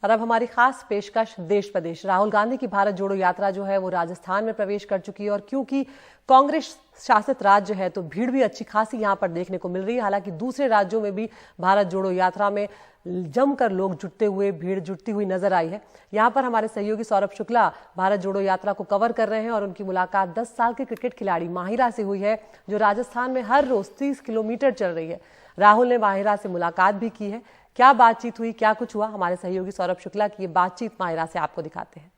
और अब हमारी खास पेशकश देश प्रदेश। राहुल गांधी की भारत जोड़ो यात्रा जो है वो राजस्थान में प्रवेश कर चुकी है और क्योंकि कांग्रेस शासित राज्य है तो भीड़ भी अच्छी खासी यहां पर देखने को मिल रही है। हालांकि दूसरे राज्यों में भी भारत जोड़ो यात्रा में जमकर लोग जुटते हुए भीड़ जुटती हुई नजर आई है। यहां पर हमारे सहयोगी सौरभ शुक्ला भारत जोड़ो यात्रा को कवर कर रहे हैं और उनकी मुलाकात 10 साल के क्रिकेट खिलाड़ी माहिरा से हुई है जो राजस्थान में हर रोज 30 किलोमीटर चल रही है। राहुल ने माहिरा से मुलाकात भी की है। क्या बातचीत हुई, क्या कुछ हुआ, हमारे सहयोगी सौरभ शुक्ला की ये बातचीत माहिरा से आपको दिखाते हैं।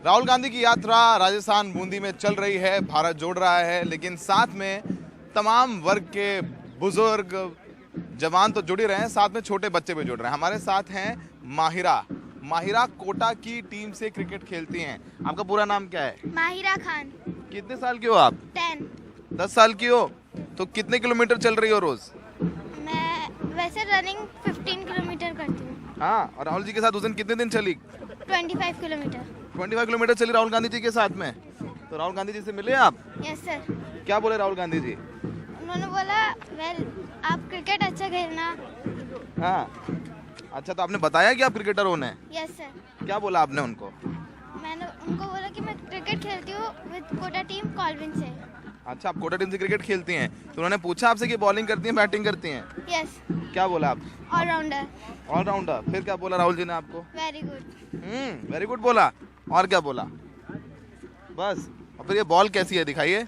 राहुल गांधी की यात्रा राजस्थान बूंदी में चल रही है, भारत जोड़ रहा है, लेकिन साथ में तमाम वर्ग के बुजुर्ग जवान तो जुड़ ही रहे हैं, साथ में छोटे बच्चे भी जुड़ रहे हैं। हमारे साथ हैं माहिरा कोटा की टीम से क्रिकेट खेलती हैं। आपका पूरा नाम क्या है? माहिरा खान। कितने साल की हो आप? 10 साल की हो। तो कितने किलोमीटर चल रही हो रोज? मैं वैसे रनिंग 15 किलोमीटर करती हूँ। हाँ, और राहुल जी के साथ उस दिन कितने दिन चली? 25 किलोमीटर। 25 किलोमीटर चली राहुल गांधी जी के साथ में। तो राहुल गांधी जी से मिले आप? Yes sir. क्या बोले राहुल गांधी जी? उन्होंने बोला आप क्रिकेट अच्छा खेलना। हाँ, अच्छा, तो आपने बताया कि आप क्रिकेटर होना है? Yes sir. क्या बोला आपने उनको? मैंने उनको बोला कि मैं क्रिकेट खेलती हूँ विद कोटा टीम कॉल्विन से। अच्छा, आप कोटा टीम से क्रिकेट खेलती हैं, तो उन्होंने पूछा आपसे कि बॉलिंग करती हैं बैटिंग करती हैं? यस। क्या बोला आप? ऑलराउंडर। फिर क्या बोला राहुल जी ने आपको? Very good. वेरी गुड बोला। और क्या बोला? बस। और फिर ये बॉल कैसी है, दिखाइए।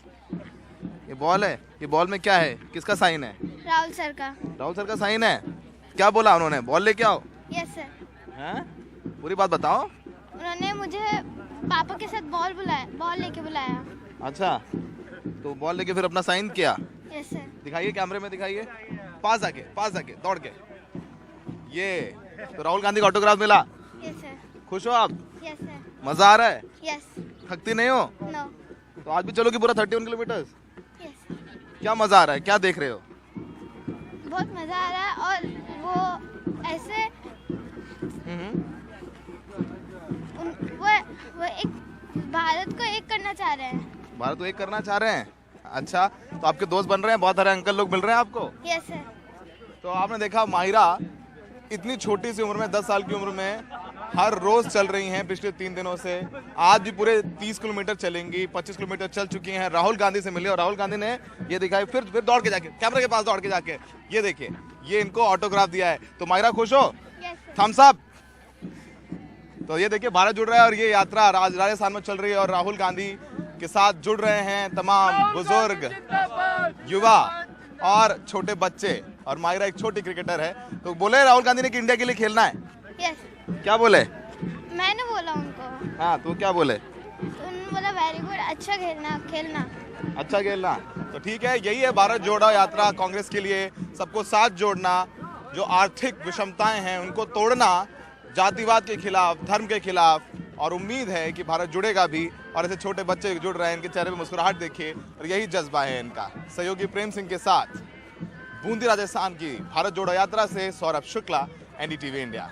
ये बॉल है, ये बॉल में क्या है, किसका साइन है? राहुल सर का साइन है। क्या बोला उन्होंने? बॉल लेके आओ। Yes sir. हैं? पूरी बात बताओ। उन्होंने मुझे पापा के साथ बॉल लेके बुलाया। अच्छा, तो बॉल लेके फिर अपना साइन किया? Yes sir. दिखाइए, कैमरे में दिखाइए। पास आके दौड़ के। ये तो राहुल गांधी का ऑटोग्राफ मिला। Yes sir. खुश हो आप? Yes sir. मजा आ रहा है? यस। थकती नहीं हो? नो। तो आज भी चलोगी पूरा 31 किलोमीटर? यस। क्या मजा आ रहा है, क्या देख रहे हो? बहुत मजा आ रहा है और वो ऐसे वो एक भारत को एक करना चाह रहे हैं। भारत को एक करना चाह रहे हैं? अच्छा, तो आपके दोस्त बन रहे हैं, बहुत सारे अंकल लोग मिल रहे हैं आपको? Yes sir. तो आपने देखा माहिरा इतनी छोटी सी उम्र में, 10 साल की उम्र में हर रोज चल रही हैं पिछले 3 दिनों से। आज भी पूरे 30 किलोमीटर चलेंगी, 25 किलोमीटर चल चुकी हैं। राहुल गांधी से मिले और राहुल गांधी ने ये दिखाई, फिर दौड़ के जाके कैमरे के पास दौड़ के जाके ये देखिए, ये इनको ऑटोग्राफ दिया है। तो माहिरा खुश हो? Thumbs up. तो ये देखिए, भारत जुड़ रहा है और ये यात्रा राजस्थान में चल रही है और राहुल गांधी के साथ जुड़ रहे हैं तमाम बुजुर्ग, युवा और छोटे बच्चे। और माहिरा एक छोटी क्रिकेटर है। तो बोले राहुल गांधी ने कि इंडिया के लिए खेलना है? यस। क्या बोले? मैंने बोला उनको। हाँ, तो क्या बोले? उन्होंने बोला वेरी गुड, अच्छा खेलना। अच्छा खेलना। तो ठीक है, यही है भारत जोड़ो यात्रा कांग्रेस के लिए। सबको साथ जोड़ना, जो आर्थिक विषमताएं हैं उनको तोड़ना, जातिवाद के खिलाफ, धर्म के खिलाफ। और उम्मीद है कि भारत जुड़ेगा भी और ऐसे छोटे बच्चे जुड़ रहे हैं, इनके चेहरे पे मुस्कुराहट देखिए और यही जज्बा है इनका। सहयोगी प्रेम सिंह के साथ बूंदी राजस्थान की भारत जोड़ो यात्रा से सौरभ शुक्ला, एनडीटीवी इंडिया।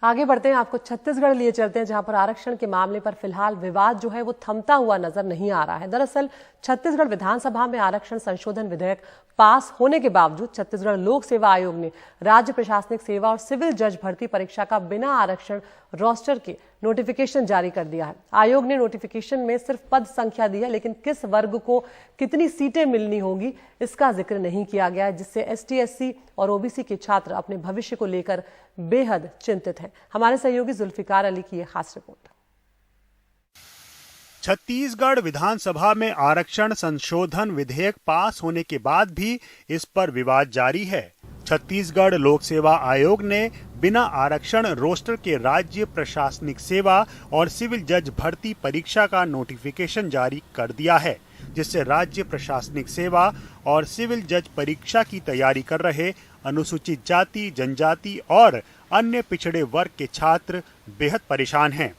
आगे बढ़ते हैं, आपको छत्तीसगढ़ लिए चलते हैं जहां पर आरक्षण के मामले पर फिलहाल विवाद जो है वो थमता हुआ नजर नहीं आ रहा है। दरअसल छत्तीसगढ़ विधानसभा में आरक्षण संशोधन विधेयक पास होने के बावजूद छत्तीसगढ़ लोक सेवा आयोग ने राज्य प्रशासनिक सेवा और सिविल जज भर्ती परीक्षा का बिना आरक्षण रोस्टर के नोटिफिकेशन जारी कर दिया है। आयोग ने नोटिफिकेशन में सिर्फ पद संख्या दी है, लेकिन किस वर्ग को कितनी सीटें मिलनी होगी इसका जिक्र नहीं किया गया है, जिससे एसटी, एससी और ओबीसी के छात्र अपने भविष्य को लेकर बेहद चिंतित हैं। हमारे सहयोगी जुल्फिकार अली की यह खास रिपोर्ट। छत्तीसगढ़ विधानसभा में आरक्षण संशोधन विधेयक पास होने के बाद भी इस पर विवाद जारी है। छत्तीसगढ़ लोक सेवा आयोग ने बिना आरक्षण रोस्टर के राज्य प्रशासनिक सेवा और सिविल जज भर्ती परीक्षा का नोटिफिकेशन जारी कर दिया है, जिससे राज्य प्रशासनिक सेवा और सिविल जज परीक्षा की तैयारी कर रहे अनुसूचित जाति, जनजाति और अन्य पिछड़े वर्ग के छात्र बेहद परेशान हैं।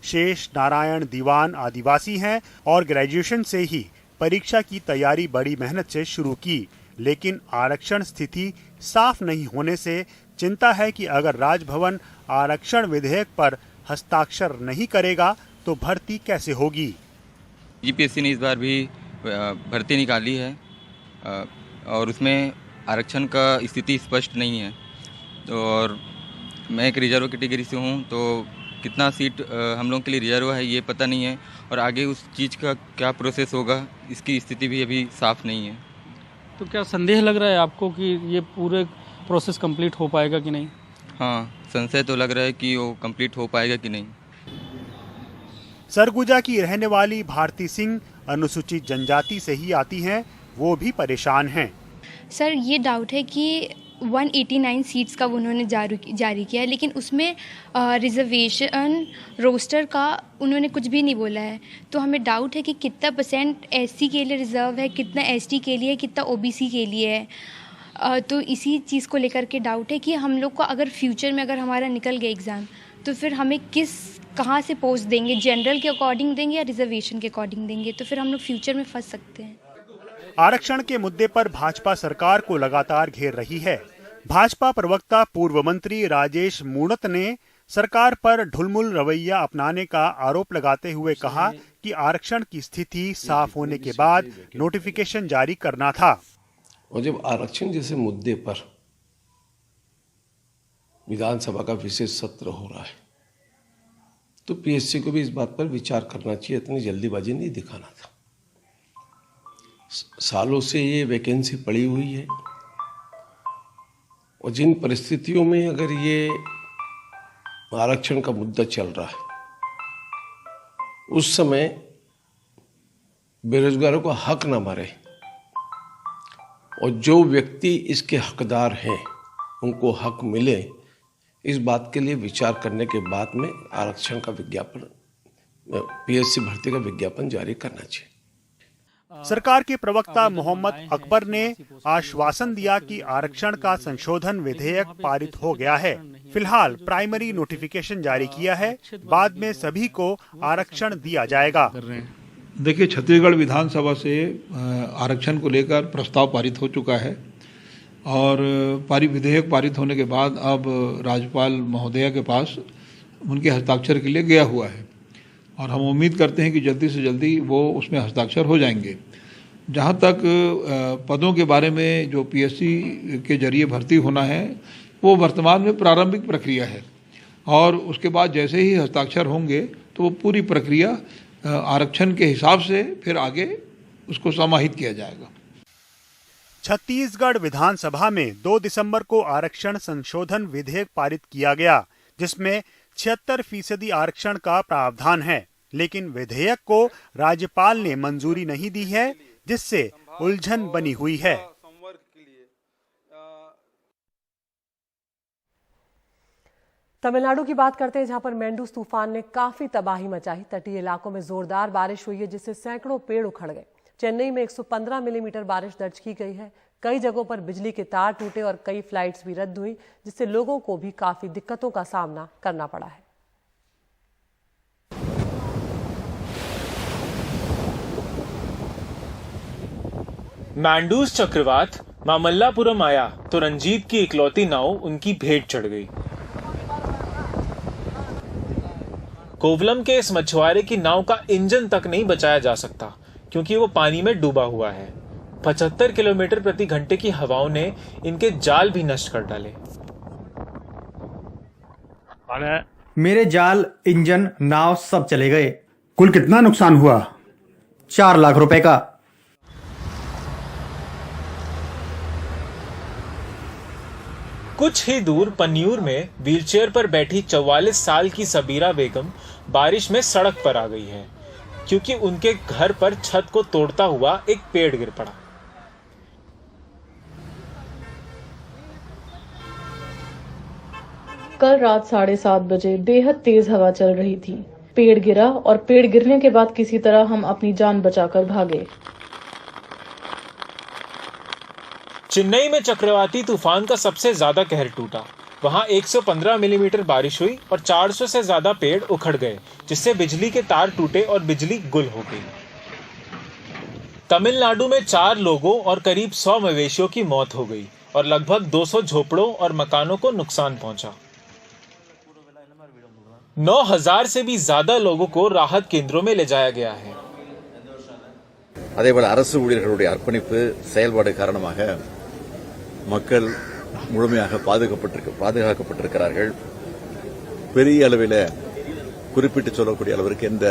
शेष नारायण दीवान आदिवासी हैं और ग्रेजुएशन से ही परीक्षा की तैयारी बड़ी मेहनत से शुरू की, लेकिन आरक्षण स्थिति साफ नहीं होने से चिंता है कि अगर राजभवन आरक्षण विधेयक पर हस्ताक्षर नहीं करेगा तो भर्ती कैसे होगी। यूपीएससी ने इस बार भी भर्ती निकाली है और उसमें आरक्षण का स्थिति स्पष्ट नहीं है। और मैं एक रिजर्व कैटेगरी से हूँ, तो कितना सीट हम लोगों के लिए रिजर्व है ये पता नहीं है, और आगे उस चीज़ का क्या प्रोसेस होगा इसकी स्थिति भी अभी साफ नहीं है। तो क्या संदेह लग रहा है आपको कि ये पूरे प्रोसेस कंप्लीट हो पाएगा कि नहीं? हाँ, संशय तो लग रहा है कि वो कंप्लीट हो पाएगा कि नहीं। सरगुजा की रहने वाली भारती सिंह अनुसूचित जनजाति से ही आती हैं, वो भी परेशान हैं। सर ये डाउट है कि 189 सीट्स का उन्होंने जारी किया है, लेकिन उसमें रिजर्वेशन रोस्टर का उन्होंने कुछ भी नहीं बोला है। तो हमें डाउट है कि कितना परसेंट एससी के लिए रिजर्व है, कितना एसटी के लिए, कितना ओबीसी के लिए है। तो इसी चीज़ को लेकर के डाउट है कि हम लोग को अगर फ्यूचर में अगर हमारा निकल गया एग्ज़ाम, तो फिर हमें कहाँ से पोस्ट देंगे, जनरल के अकॉर्डिंग देंगे या रिजर्वेशन के अकॉर्डिंग देंगे, तो फिर हम लोग फ्यूचर में फंस सकते हैं। आरक्षण के मुद्दे पर भाजपा सरकार को लगातार घेर रही है। भाजपा प्रवक्ता पूर्व मंत्री राजेश मूणत ने सरकार पर ढुलमुल रवैया अपनाने का आरोप लगाते हुए कहा कि आरक्षण की स्थिति साफ होने के बाद नोटिफिकेशन जारी करना था। और जब आरक्षण जैसे मुद्दे पर विधानसभा का विशेष सत्र हो रहा है, तो पीएससी को भी इस बात पर विचार करना चाहिए, इतनी जल्दीबाजी नहीं दिखाना था। सालों से ये वैकेंसी पड़ी हुई है, और जिन परिस्थितियों में अगर ये आरक्षण का मुद्दा चल रहा है, उस समय बेरोजगारों को हक ना मारे, और जो व्यक्ति इसके हकदार हैं उनको हक मिले, इस बात के लिए विचार करने के बाद में आरक्षण का विज्ञापन, पीएससी भर्ती का विज्ञापन जारी करना चाहिए। सरकार के प्रवक्ता मोहम्मद अकबर ने आश्वासन दिया कि आरक्षण का संशोधन विधेयक पारित हो गया है। फिलहाल प्राइमरी नोटिफिकेशन जारी किया है, बाद में सभी को आरक्षण दिया जाएगा। देखिए, छत्तीसगढ़ विधानसभा से आरक्षण को लेकर प्रस्ताव पारित हो चुका है, और विधेयक पारित होने के बाद अब राज्यपाल महोदया के पास उनके हस्ताक्षर के लिए गया हुआ है, और हम उम्मीद करते हैं कि जल्दी से जल्दी वो उसमें हस्ताक्षर हो जाएंगे। जहाँ तक पदों के बारे में जो पीएससी के जरिए भर्ती होना है, वो वर्तमान में प्रारंभिक प्रक्रिया है, और उसके बाद जैसे ही हस्ताक्षर होंगे तो वो पूरी प्रक्रिया आरक्षण के हिसाब से फिर आगे उसको समाहित किया जाएगा। छत्तीसगढ़ विधानसभा में 2 दिसंबर को आरक्षण संशोधन विधेयक पारित किया गया, जिसमें 76% आरक्षण का प्रावधान है, लेकिन विधेयक को राज्यपाल ने मंजूरी नहीं दी है, जिससे उलझन बनी हुई है। तमिलनाडु की बात करते हैं, जहां पर मेंडूस तूफान ने काफी तबाही मचाई। तटीय इलाकों में जोरदार बारिश हुई है, जिससे सैकड़ों पेड़ उखड़ गए। चेन्नई में 115 मिलीमीटर बारिश दर्ज की गई है। कई जगहों पर बिजली के तार टूटे और कई फ्लाइट्स भी रद्द हुई, जिससे लोगों को भी काफी दिक्कतों का सामना करना पड़ा है। मैंडूस चक्रवात मामल्लापुरम आया तो रंजीत की इकलौती नाव उनकी भेंट चढ़ गई। कोवलम के इस मछुआरे की नाव का इंजन तक नहीं बचाया जा सकता, क्योंकि वो पानी में डूबा हुआ है। 75 किलोमीटर प्रति घंटे की हवाओं ने इनके जाल भी नष्ट कर डाले। मेरे जाल, इंजन, नाव सब चले गए। कुल कितना नुकसान हुआ? 4 लाख रुपए का। कुछ ही दूर पन्यूर में व्हीलचेयर पर बैठी 44 साल की सबीरा बेगम बारिश में सड़क पर आ गई है, क्योंकि उनके घर पर छत को तोड़ता हुआ एक पेड़ गिर पड़ा। कल रात 7:30 बजे बेहद तेज हवा चल रही थी। पेड़ गिरा और पेड़ गिरने के बाद किसी तरह हम अपनी जान बचाकर भागे। चेन्नई में चक्रवाती तूफान का सबसे ज्यादा कहर टूटा। वहां 115 मिलीमीटर बारिश हुई और 400 से ज्यादा पेड़ उखड़ गए, जिससे बिजली के तार टूटे और बिजली गुल हो गई। तमिलनाडु में 4 लोगों और करीब 100 मवेशियों की मौत हो गई और लगभग 200 झोपड़ों और मकानों को नुकसान पहुंचा। 9,000 से भी ज्यादा लोगों को राहत केंद्रों में ले जाया गया है। அதேபோல அரசு ஊழியர்களுடைய அர்ப்பணிப்பு செயல்பாடு காரணமாக மக்கள் முழுமையாக பாதுகாக்கப்பட்டிருக்கிறார்கள். பெரிய அளவில் குறிப்பிட்டு சொல்லக்கூடிய அளவிற்கு எந்த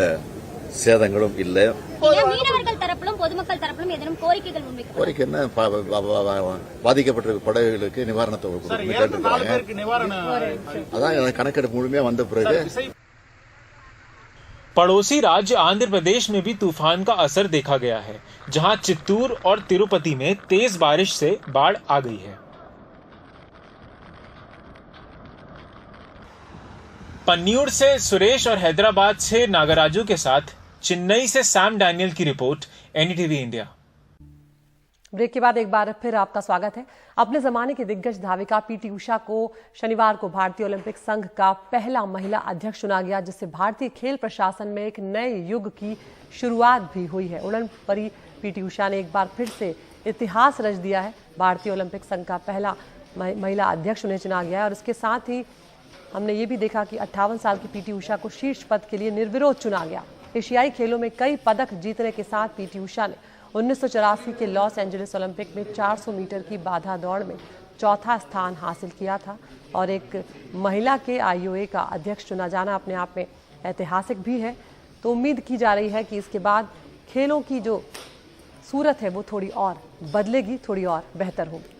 சேதங்களும் இல்லை. மீனவர்கள் தரப்பிலும் பொதுமக்கள் தரப்பிலும் ஏதேனும் கோரிக்கைகள் முன்வைக்க கோரிக்கை என்ன, பாதிக்கப்பட்ட படகுகளுக்கு நிவாரணத்தை கேட்டிருக்காங்க. அதான் கணக்கெடுப்பு முழுமையா வந்த பிறகு. पड़ोसी राज्य आंध्र प्रदेश में भी तूफान का असर देखा गया है, जहां चित्तूर और तिरुपति में तेज बारिश से बाढ़ आ गई है। पन्नियूर से सुरेश और हैदराबाद से नागराजू के साथ चेन्नई से सैम डैनियल की रिपोर्ट, एनडीटीवी इंडिया। ब्रेक के बाद एक बार फिर आपका स्वागत है। अपने जमाने की दिग्गज धाविका पीटी उषा को शनिवार को भारतीय ओलंपिक संघ का पहला महिला अध्यक्ष चुना गया, जिससे भारतीय खेल प्रशासन में एक नए युग की शुरुआत भी हुई है। उड़न परी पीटी उषा ने एक बार फिर से इतिहास रच दिया है। भारतीय ओलंपिक संघ का पहला महिला अध्यक्ष उन्हें चुना गया है और इसके साथ ही हमने ये भी देखा कि 58 साल की पीटी उषा को शीर्ष पद के लिए निर्विरोध चुना गया। एशियाई खेलों में कई पदक जीतने के साथ पीटी उषा ने 1984 के लॉस एंजलिस ओलंपिक में 400 मीटर की बाधा दौड़ में चौथा स्थान हासिल किया था और एक महिला के आईओए का अध्यक्ष चुना जाना अपने आप में ऐतिहासिक भी है। तो उम्मीद की जा रही है कि इसके बाद खेलों की जो सूरत है वो थोड़ी और बदलेगी, थोड़ी और बेहतर होगी।